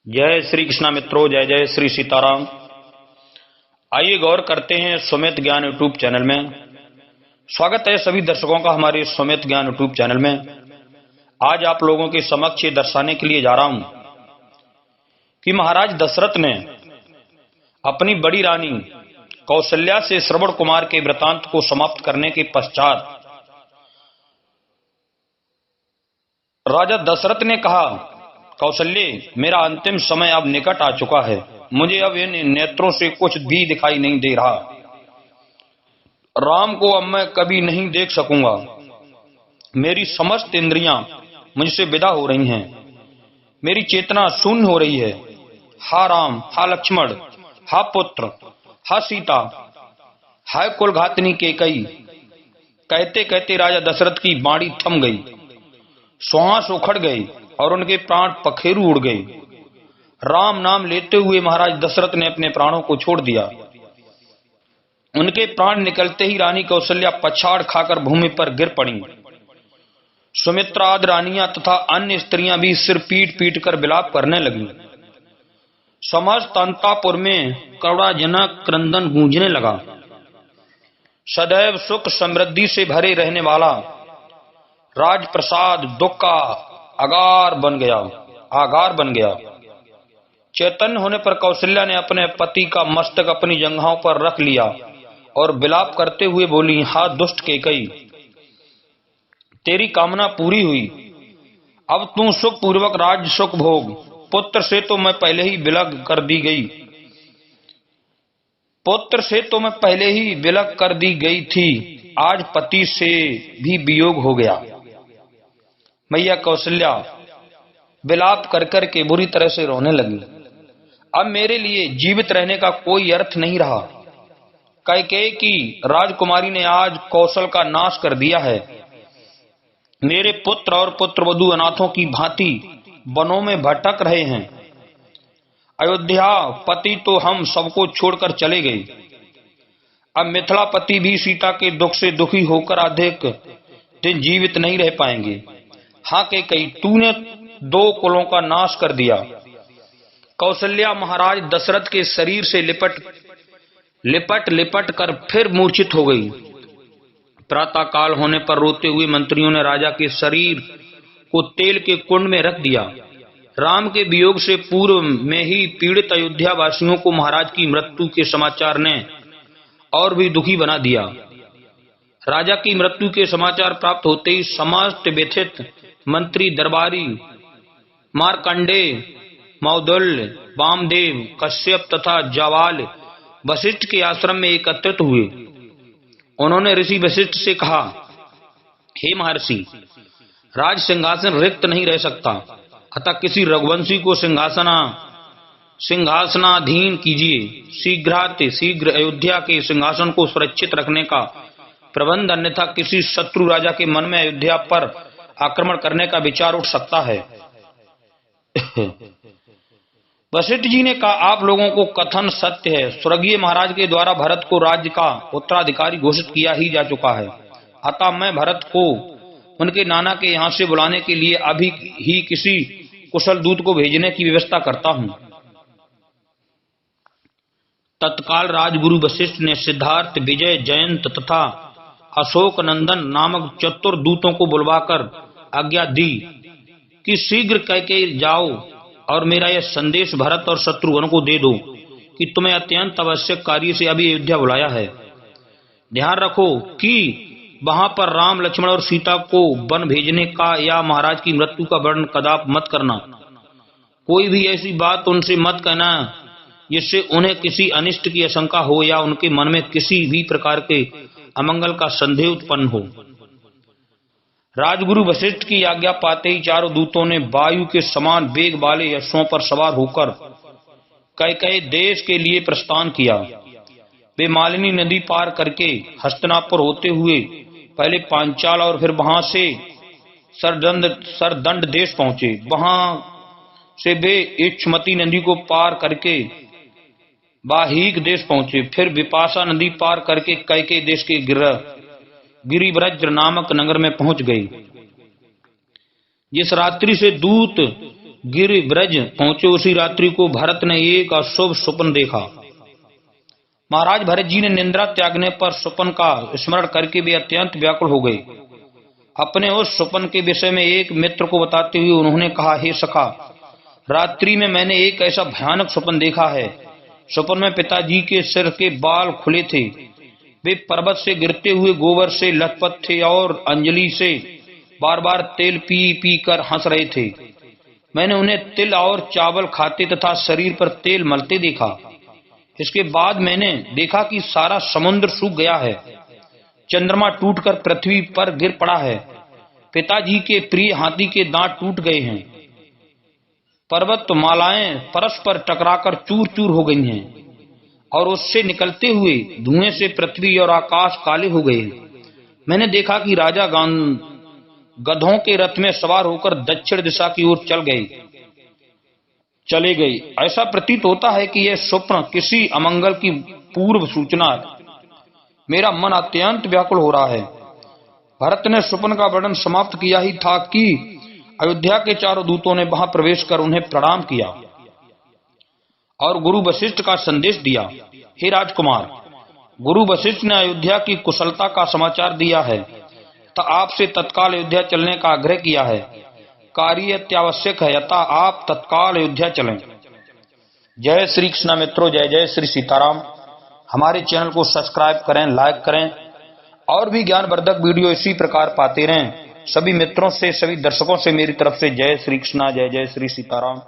जय श्री कृष्णा मित्रों, जय जय श्री सीताराम। आइए गौर करते हैं सुमित ज्ञान यूट्यूब चैनल में। स्वागत है सभी दर्शकों का हमारे सुमित ज्ञान यूट्यूब चैनल में। आज आप लोगों के समक्ष ये दर्शाने के लिए जा रहा हूं कि महाराज दशरथ ने अपनी बड़ी रानी कौशल्या से श्रवण कुमार के वृतांत को समाप्त करने के पश्चात राजा दशरथ ने कहा, कौशल्य, मेरा अंतिम समय अब निकट आ चुका है। मुझे अब इन नेत्रों से कुछ भी दिखाई नहीं दे रहा। राम को अब मैं कभी नहीं देख सकूंगा। मेरी समस्त इंद्रियां मुझसे विदा हो रही हैं। मेरी चेतना शून्य हो रही है। हा राम, हा लक्ष्मण, हा पुत्र, हा सीता, हाय कुलघातनी केकई। कहते कहते राजा दशरथ की बाणी थम गई, श्वास उखड़ गई और उनके प्राण पखेरु उड़ गए। राम नाम लेते हुए महाराज दशरथ ने अपने प्राणों को छोड़ दिया। उनके प्राण निकलते ही रानी कौशल्या पछाड़ खाकर भूमि पर गिर पड़ी। सुमित्रा आदि रानियां तथा अन्य स्त्रियां भी सिर पीट पीट कर विलाप करने लगी। समस्त अंतापुर में करुणाजनक क्रंदन गूंजने लगा। सदैव सुख समृद्धि से भरे रहने वाला राजप्रसाद दुख का आगार बन गया। चैतन्य होने पर कौशल्या ने अपने पति का मस्तक अपनी जंघाओं पर रख लिया और विलाप करते हुए बोली, हा दुष्ट केकई, तेरी कामना पूरी हुई। अब तू सुख पूर्वक राज सुख भोग। पुत्र से तो मैं पहले ही विलग कर दी गई थी। आज पति से भी वियोग हो गया। मैया कौशल्या विलाप कर कर के बुरी तरह से रोने लगी। अब मेरे लिए जीवित रहने का कोई अर्थ नहीं रहा। कैकेयी की राजकुमारी ने आज कौशल का नाश कर दिया है। मेरे पुत्र और पुत्रवधू अनाथों की भांति वनों में भटक रहे हैं। अयोध्या पति तो हम सबको छोड़कर चले गए। अब मिथिलापति भी सीता के दुख से दुखी होकर अधिक दिन जीवित नहीं रह पाएंगे। हाँ कैकेयी, तूने 2 कुलों का नाश कर दिया। कौशल्या महाराज दशरथ के शरीर से लिपट कर फिर मूर्छित हो गई। प्रातः काल होने पर रोते हुए मंत्रियों ने राजा के शरीर को तेल के कुंड में रख दिया। राम के वियोग से पूर्व में ही पीड़ित अयोध्या वासियों को महाराज की मृत्यु के समाचार ने और भी दुखी बना दिया। राजा की मृत्यु के समाचार प्राप्त होते ही समस्त व्यथित मंत्री दरबारी मार्कंडेय, मौदुल्य, वामदेव, कश्यप तथा जावाल वशिष्ठ के आश्रम में एकत्रित हुए। उन्होंने ऋषि वशिष्ठ से कहा, हे महर्षि, राज सिंहासन रिक्त नहीं रह सकता, अतः किसी रघुवंशी को सिंहासनाधीन कीजिए। शीघ्र अयोध्या के सिंहासन को सुरक्षित रखने का प्रबंध, अन्यथा किसी शत्रु राजा के मन में अयोध्या पर आक्रमण करने का विचार उठ सकता है। वशिष्ठ जी ने कहा, आप लोगों को कथन सत्य है। स्वर्गीय महाराज के द्वारा भरत को राज्य का उत्तराधिकारी घोषित किया ही जा चुका है। अतः मैं भरत को उनके नाना के यहाँ से बुलाने के लिए अभी ही किसी कुशल दूत को भेजने की व्यवस्था करता हूँ। तत्काल राजगुरु वशिष्ठ ने सिद्धार्थ, विजय, जयंत तथा अशोक नंदन नामक चतुर दूतों को बुलवाकर आज्ञा दी कि शीघ्र कैकेयी जाओ और मेरा यह संदेश भरत और शत्रुघ्न को दे दो कि तुम्हें अत्यंत आवश्यक कार्य से अभी अयोध्या बुलाया है। ध्यान रखो कि वहां पर राम, लक्ष्मण और सीता को वन भेजने का या महाराज की मृत्यु का वर्णन कदापि मत करना। कोई भी ऐसी बात उनसे मत कहना जिससे उन्हें किसी अनिष्ट की आशंका हो या उनके मन में किसी भी प्रकार के अमंगल का संदेह उत्पन्न हो। राजगुरु वशिष्ठ की आज्ञा पाते ही चारों दूतों ने वायु के समान वेग वाले अश्वों पर सवार होकर कैकेयी देश के लिए प्रस्थान किया। वे मालिनी नदी पार करके हस्तिनापुर होते हुए पहले पांचाल और फिर वहां से सरदंड देश पहुंचे। वहां से वे इक्षुमती नदी को पार करके वाहिक देश पहुंचे। फिर विपाशा नदी पार करके कैकेयी देश के गिरिव्रज नामक नगर में पहुंच गई। जिस रात्रि से दूत गिरिब्रज पहुंचे उसी रात्रि को भरत ने एक अशुभ स्वप्न देखा। महाराज भरत जी ने निद्रा त्यागने पर स्वप्न का स्मरण करके वे अत्यंत व्याकुल हो गए। अपने उस स्वप्न के विषय में एक मित्र को बताते हुए उन्होंने कहा, हे सखा, रात्रि में मैंने एक ऐसा भयानक स्वप्न देखा है। स्वप्न में पिताजी के सिर के बाल खुले थे, वे पर्वत से गिरते हुए गोबर से लथपथ थे और अंजलि से बार बार तेल पी पी कर हंस रहे थे। मैंने उन्हें तिल और चावल खाते तथा शरीर पर तेल मलते देखा। इसके बाद मैंने देखा कि सारा समुद्र सूख गया है, चंद्रमा टूटकर पृथ्वी पर गिर पड़ा है, पिताजी के प्रिय हाथी के दांत टूट गए हैं, पर्वत मालाएं परस्पर टकराकर चूर चूर हो गई हैं और उससे निकलते हुए धुएं से पृथ्वी और आकाश काले हो गए हैं। मैंने देखा कि राजा गधों के रथ में सवार होकर दक्षिण दिशा की ओर चले गए। ऐसा प्रतीत होता है कि यह स्वप्न किसी अमंगल की पूर्व सूचना है। मेरा मन अत्यंत व्याकुल हो रहा है। भरत ने स्वप्न का वर्णन समाप्त किया ही था कि अयोध्या के चारों दूतों ने वहां प्रवेश कर उन्हें प्रणाम किया और गुरु वशिष्ठ का संदेश दिया। हे राजकुमार, गुरु वशिष्ठ ने अयोध्या की कुशलता का समाचार दिया है तो आपसे तत्काल अयोध्या चलने का आग्रह किया है। कार्य अत्यावश्यक है, अतः आप तत्काल अयोध्या चलें। जय श्री कृष्ण मित्रों, जय जय श्री सीताराम। हमारे चैनल को सब्सक्राइब करें, लाइक करें और भी ज्ञानवर्धक वीडियो इसी प्रकार पाते रहें। सभी मित्रों से, सभी दर्शकों से मेरी तरफ से जय श्री कृष्ण, जय जय श्री सीताराम।